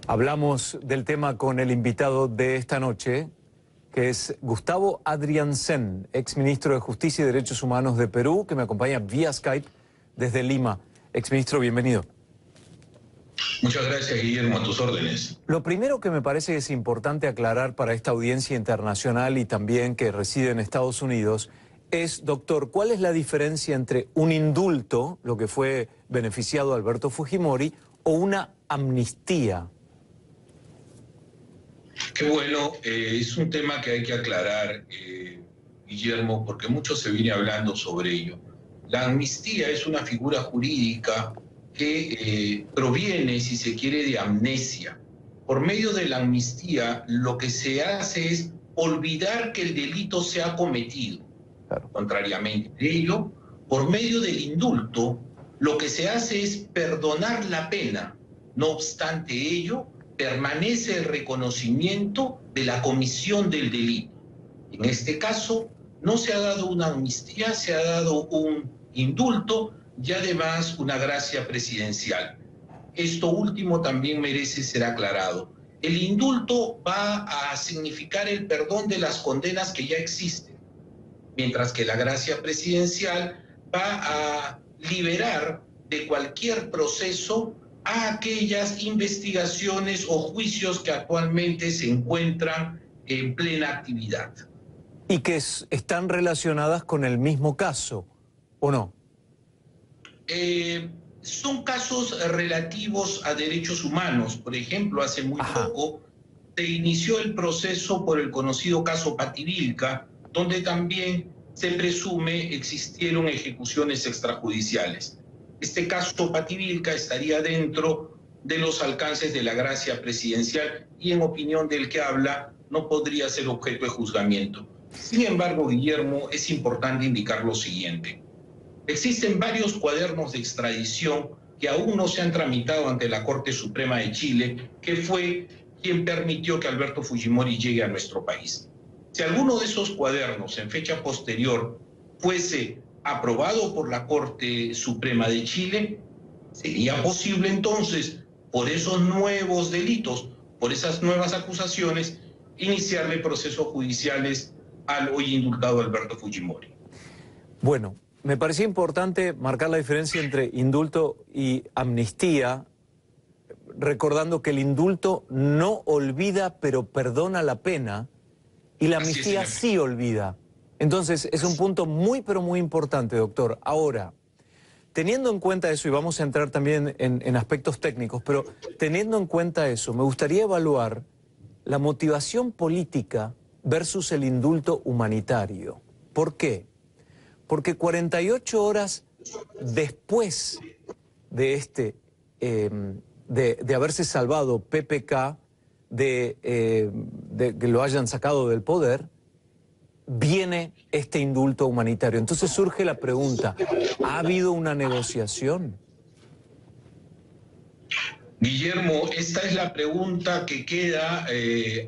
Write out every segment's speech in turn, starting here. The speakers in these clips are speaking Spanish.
Hablamos del tema con el invitado de esta noche, que es Gustavo Adriancén, exministro de Justicia y Derechos Humanos de Perú, que me acompaña vía Skype desde Lima. Exministro, bienvenido. Muchas gracias, Guillermo, a tus órdenes. Lo primero que me parece que es importante aclarar para esta audiencia internacional y también que reside en Estados Unidos es, doctor, ¿cuál es la diferencia entre un indulto, lo que fue beneficiado a Alberto Fujimori, o una amnistía? Qué bueno, es un tema que hay que aclarar, Guillermo, porque mucho se viene hablando sobre ello. La amnistía es una figura jurídica que proviene, si se quiere, de amnesia. Por medio de la amnistía, lo que se hace es olvidar que el delito se ha cometido. Claro. Contrariamente a ello, por medio del indulto, lo que se hace es perdonar la pena. No obstante ello, permanece el reconocimiento de la comisión del delito. En este caso, no se ha dado una amnistía, se ha dado un indulto y además una gracia presidencial. Esto último también merece ser aclarado. El indulto va a significar el perdón de las condenas que ya existen, mientras que la gracia presidencial va a liberar de cualquier proceso a aquellas investigaciones o juicios que actualmente se encuentran en plena actividad. Y que están relacionadas con el mismo caso, ¿o no? Son casos relativos a derechos humanos. Por ejemplo, hace muy poco se inició el proceso por el conocido caso Pativilca, donde también se presume existieron ejecuciones extrajudiciales. Este caso Pativilca estaría dentro de los alcances de la gracia presidencial y, en opinión del que habla, no podría ser objeto de juzgamiento. Sin embargo, Guillermo, es importante indicar lo siguiente. Existen varios cuadernos de extradición que aún no se han tramitado ante la Corte Suprema de Chile, que fue quien permitió que Alberto Fujimori llegue a nuestro país. Si alguno de esos cuadernos en fecha posterior fuese aprobado por la Corte Suprema de Chile, sería posible entonces, por esos nuevos delitos, por esas nuevas acusaciones, iniciarle procesos judiciales al hoy indultado Alberto Fujimori. Bueno, me parecía importante marcar la diferencia entre indulto y amnistía, recordando que el indulto no olvida, pero perdona la pena, y la amnistía sí olvida. Entonces, es un punto muy, pero muy importante, doctor. Ahora, teniendo en cuenta eso, y vamos a entrar también en aspectos técnicos, pero teniendo en cuenta eso, me gustaría evaluar la motivación política versus el indulto humanitario. ¿Por qué? Porque 48 horas después de de haberse salvado PPK, de que lo hayan sacado del poder, viene este indulto humanitario. Entonces surge la pregunta, ¿ha habido una negociación? Guillermo, esta es la pregunta que queda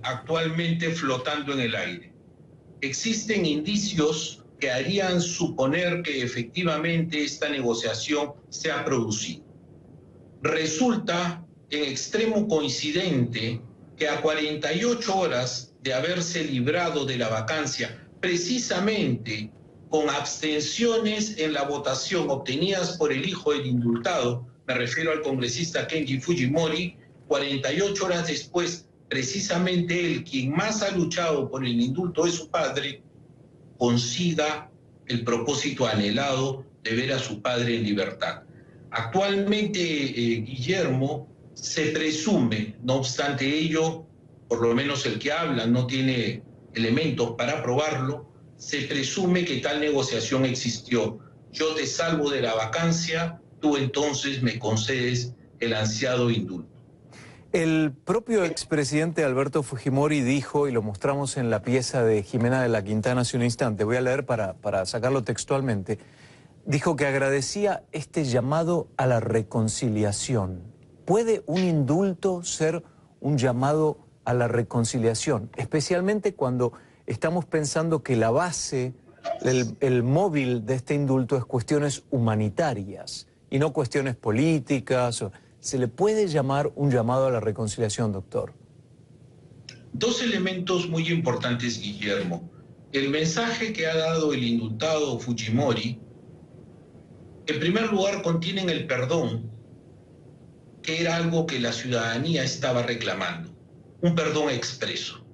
actualmente flotando en el aire. Existen indicios que harían suponer que efectivamente esta negociación se ha producido. Resulta en extremo coincidente que a 48 horas de haberse librado de la vacancia, precisamente con abstenciones en la votación obtenidas por el hijo del indultado, me refiero al congresista Kenji Fujimori, 48 horas después, precisamente él, quien más ha luchado por el indulto de su padre, consiga el propósito anhelado de ver a su padre en libertad. Actualmente, Guillermo, se presume, no obstante ello, por lo menos el que habla no tiene elementos para probarlo, se presume que tal negociación existió. Yo te salvo de la vacancia, tú entonces me concedes el ansiado indulto. El propio expresidente Alberto Fujimori dijo, y lo mostramos en la pieza de Jimena de la Quintana hace un instante, voy a leer para sacarlo textualmente, dijo que agradecía este llamado a la reconciliación. ¿Puede un indulto ser un llamado a la reconciliación? Especialmente cuando estamos pensando que la base, el móvil de este indulto es cuestiones humanitarias y no cuestiones políticas. ¿Se le puede llamar un llamado a la reconciliación, doctor? Dos elementos muy importantes, Guillermo. El mensaje que ha dado el indultado Fujimori, en primer lugar, contienen el perdón, que era algo que la ciudadanía estaba reclamando, un perdón expreso.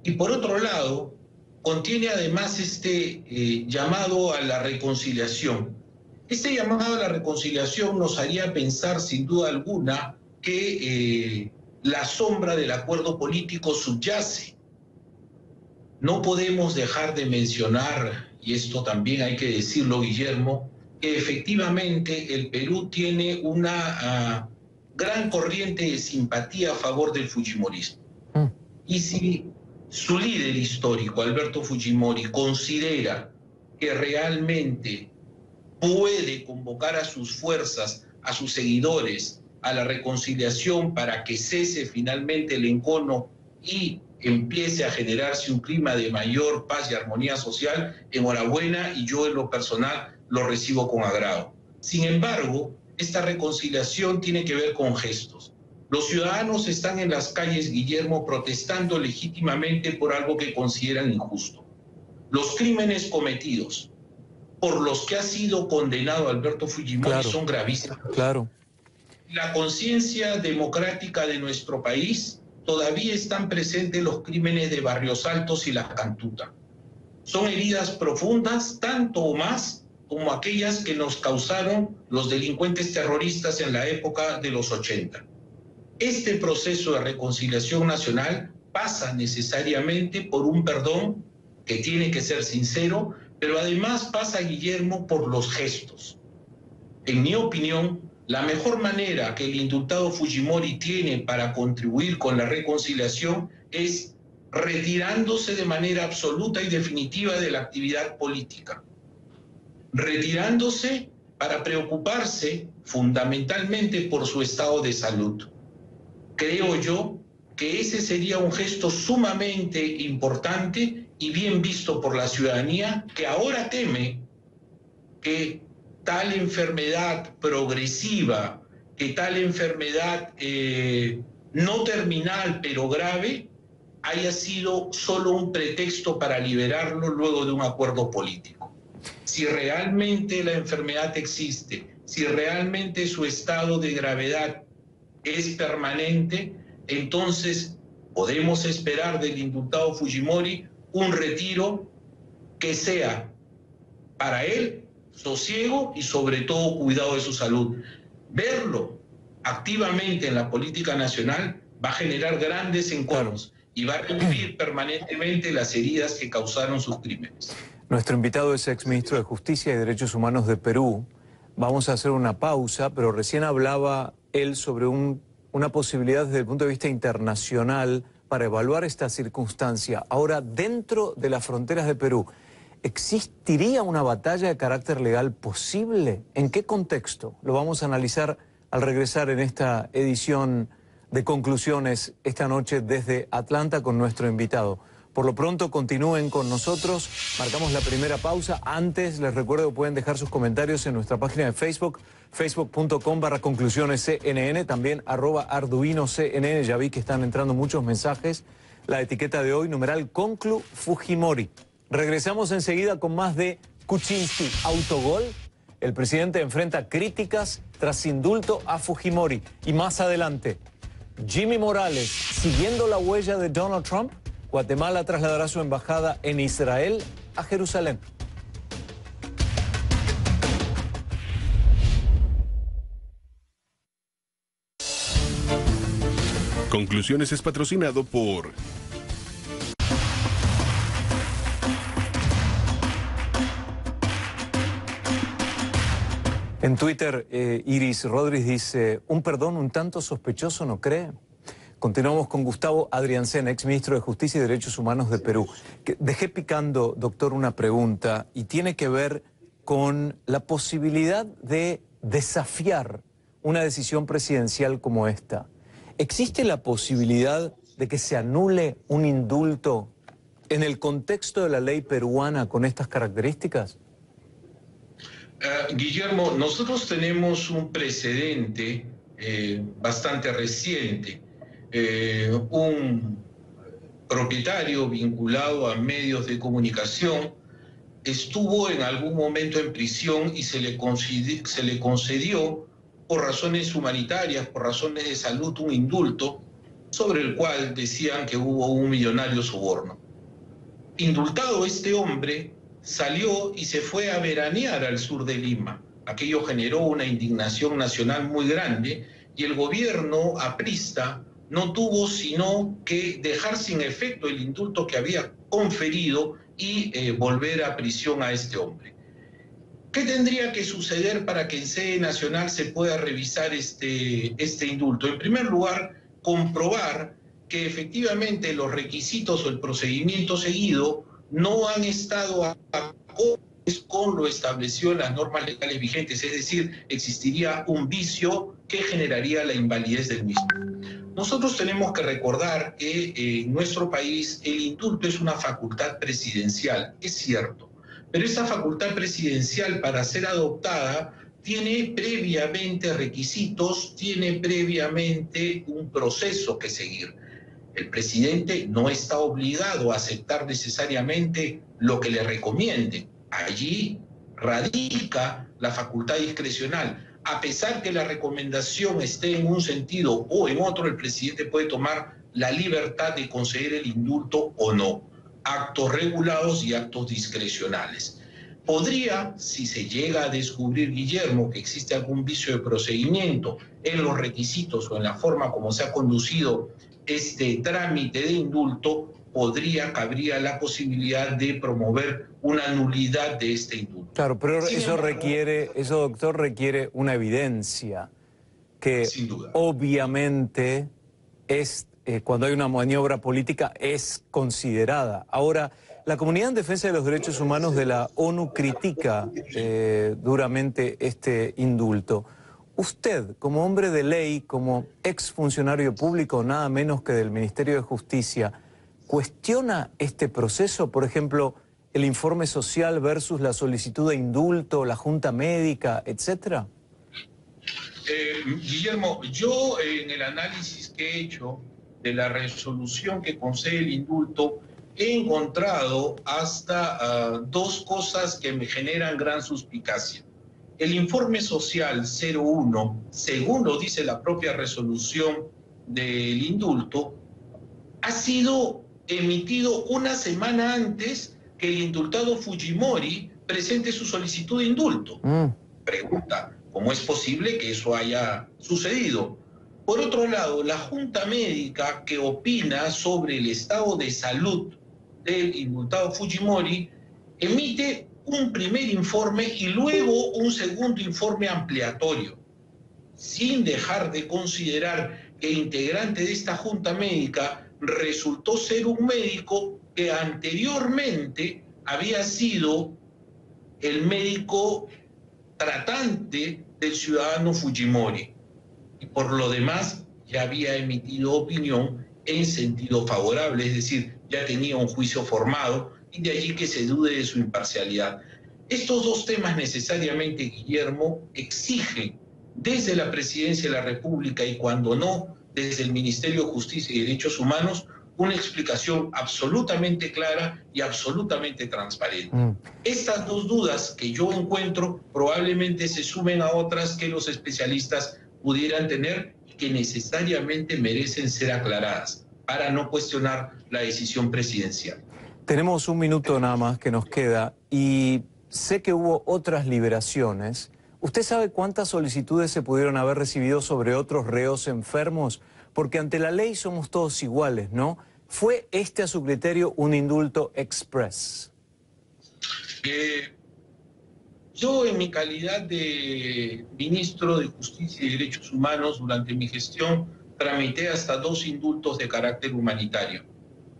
Y por otro lado, contiene además este llamado a la reconciliación. Este llamado a la reconciliación nos haría pensar, sin duda alguna, que la sombra del acuerdo político subyace. No podemos dejar de mencionar, y esto también hay que decirlo, Guillermo, que efectivamente el Perú tiene una gran corriente de simpatía a favor del fujimorismo. Y si su líder histórico, Alberto Fujimori, considera que realmente puede convocar a sus fuerzas, a sus seguidores, a la reconciliación para que cese finalmente el encono y empiece a generarse un clima de mayor paz y armonía social, enhorabuena, y yo en lo personal lo recibo con agrado. Sin embargo, esta reconciliación tiene que ver con gestos. Los ciudadanos están en las calles, Guillermo, protestando legítimamente por algo que consideran injusto. Los crímenes cometidos por los que ha sido condenado Alberto Fujimori son gravísimos. Claro. La conciencia democrática de nuestro país todavía están presentes los crímenes de Barrios Altos y La Cantuta. Son heridas profundas, tanto o más como aquellas que nos causaron los delincuentes terroristas en la época de los 80. Este proceso de reconciliación nacional pasa necesariamente por un perdón que tiene que ser sincero, pero además pasa, Guillermo, por los gestos. En mi opinión, la mejor manera que el indultado Fujimori tiene para contribuir con la reconciliación es retirándose de manera absoluta y definitiva de la actividad política. Retirándose para preocuparse fundamentalmente por su estado de salud. Creo yo que ese sería un gesto sumamente importante y bien visto por la ciudadanía, que ahora teme que tal enfermedad progresiva, que tal enfermedad no terminal pero grave, haya sido solo un pretexto para liberarlo luego de un acuerdo político. Si realmente la enfermedad existe, si realmente su estado de gravedad es permanente, entonces podemos esperar del indultado Fujimori un retiro que sea para él sosiego y sobre todo cuidado de su salud. Verlo activamente en la política nacional va a generar grandes enconos y va a revivir permanentemente las heridas que causaron sus crímenes. Nuestro invitado es exministro de Justicia y Derechos Humanos de Perú. Vamos a hacer una pausa, pero recién hablaba él sobre una posibilidad desde el punto de vista internacional para evaluar esta circunstancia. Ahora, dentro de las fronteras de Perú, ¿existiría una batalla de carácter legal posible? ¿En qué contexto? Lo vamos a analizar al regresar en esta edición de conclusiones esta noche desde Atlanta con nuestro invitado. Por lo pronto continúen con nosotros, marcamos la primera pausa. Antes les recuerdo que pueden dejar sus comentarios en nuestra página de Facebook, facebook.com/conclusionescnn, también @arduinocnn, ya vi que están entrando muchos mensajes. La etiqueta de hoy, numeral Conclu Fujimori. Regresamos enseguida con más de Kuczynski, autogol. El presidente enfrenta críticas tras indulto a Fujimori. Y más adelante, Jimmy Morales, siguiendo la huella de Donald Trump, Guatemala trasladará su embajada en Israel a Jerusalén. Conclusiones es patrocinado por... En Twitter, Iris Rodríguez dice, un perdón un tanto sospechoso, ¿no cree? Continuamos con Gustavo Adriancén, exministro de Justicia y Derechos Humanos de Perú. Dejé picando, doctor, una pregunta y tiene que ver con la posibilidad de desafiar una decisión presidencial como esta. ¿Existe la posibilidad de que se anule un indulto en el contexto de la ley peruana con estas características? Guillermo, nosotros tenemos un precedente bastante reciente. Un propietario vinculado a medios de comunicación estuvo en algún momento en prisión y se le concedió por razones humanitarias, por razones de salud, un indulto sobre el cual decían que hubo un millonario soborno. Indultado este hombre, salió y se fue a veranear al sur de Lima. Aquello generó una indignación nacional muy grande y el gobierno aprista no tuvo sino que dejar sin efecto el indulto que había conferido y volver a prisión a este hombre. ¿Qué tendría que suceder para que en sede nacional se pueda revisar este indulto? En primer lugar, comprobar que efectivamente los requisitos o el procedimiento seguido no han estado acordes con lo establecido en las normas legales vigentes, es decir, existiría un vicio que generaría la invalidez del mismo. Nosotros tenemos que recordar que en nuestro país el indulto es una facultad presidencial, es cierto, pero esa facultad presidencial para ser adoptada tiene previamente requisitos, tiene previamente un proceso que seguir. El presidente no está obligado a aceptar necesariamente lo que le recomiende. Allí radica la facultad discrecional. A pesar que la recomendación esté en un sentido o en otro, el presidente puede tomar la libertad de conceder el indulto o no. Actos regulados y actos discrecionales. Podría, si se llega a descubrir, Guillermo, que existe algún vicio de procedimiento en los requisitos o en la forma como se ha conducido este trámite de indulto, cabría la posibilidad de promover una nulidad de este indulto. Claro, pero eso, doctor, requiere una evidencia que obviamente es, cuando hay una maniobra política, es considerada. Ahora, la Comunidad en Defensa de los Derechos Humanos de la ONU critica duramente este indulto. Usted, como hombre de ley, como exfuncionario público, nada menos que del Ministerio de Justicia, ¿cuestiona este proceso? Por ejemplo, el informe social versus la solicitud de indulto, la junta médica, etcétera. Guillermo, yo en el análisis que he hecho de la resolución que concede el indulto, he encontrado hasta dos cosas que me generan gran suspicacia. El informe social 01, según lo dice la propia resolución del indulto, ha sido emitido una semana antes que el indultado Fujimori presente su solicitud de indulto. Pregunta, ¿cómo es posible que eso haya sucedido? Por otro lado, la Junta Médica que opina sobre el estado de salud del indultado Fujimori emite un primer informe y luego un segundo informe ampliatorio, sin dejar de considerar que el integrante de esta Junta Médica resultó ser un médico que anteriormente había sido el médico tratante del ciudadano Fujimori y por lo demás ya había emitido opinión en sentido favorable, es decir, ya tenía un juicio formado y de allí que se dude de su imparcialidad. Estos dos temas necesariamente, Guillermo, exigen desde la Presidencia de la República y cuando no, desde el Ministerio de Justicia y Derechos Humanos, una explicación absolutamente clara y absolutamente transparente. Estas dos dudas que yo encuentro probablemente se sumen a otras que los especialistas pudieran tener y que necesariamente merecen ser aclaradas para no cuestionar la decisión presidencial. Tenemos un minuto nada más que nos queda y sé que hubo otras liberaciones. ¿Usted sabe cuántas solicitudes se pudieron haber recibido sobre otros reos enfermos? Porque ante la ley somos todos iguales, ¿no? ¿Fue este, a su criterio, un indulto express? Yo, en mi calidad de ministro de Justicia y Derechos Humanos, durante mi gestión, tramité hasta 2 indultos de carácter humanitario.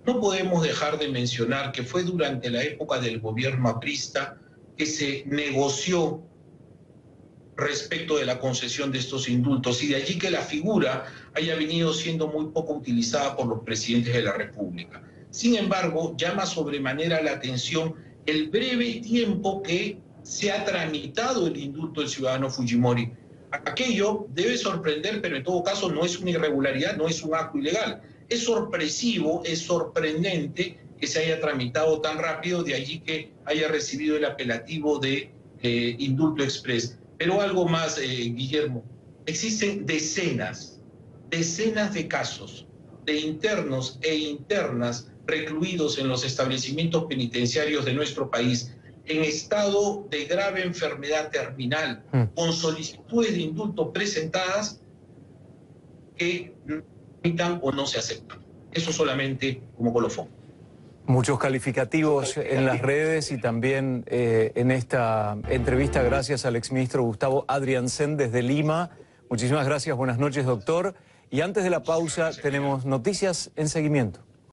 No podemos dejar de mencionar que fue durante la época del gobierno aprista que se negoció respecto de la concesión de estos indultos, y de allí que la figura haya venido siendo muy poco utilizada por los presidentes de la República. Sin embargo, llama sobremanera la atención el breve tiempo que se ha tramitado el indulto del ciudadano Fujimori. Aquello debe sorprender, pero en todo caso no es una irregularidad, no es un acto ilegal. Es sorpresivo, es sorprendente que se haya tramitado tan rápido, de allí que haya recibido el apelativo de indulto express. Pero algo más, Guillermo, existen decenas de casos de internos e internas recluidos en los establecimientos penitenciarios de nuestro país en estado de grave enfermedad terminal, con solicitudes de indulto presentadas que no tramitan o no se aceptan. Eso solamente como colofón. Muchos calificativos en las redes y también en esta entrevista, gracias al exministro Gustavo Adriancén desde Lima. Muchísimas gracias, buenas noches, doctor. Y antes de la pausa tenemos noticias en seguimiento.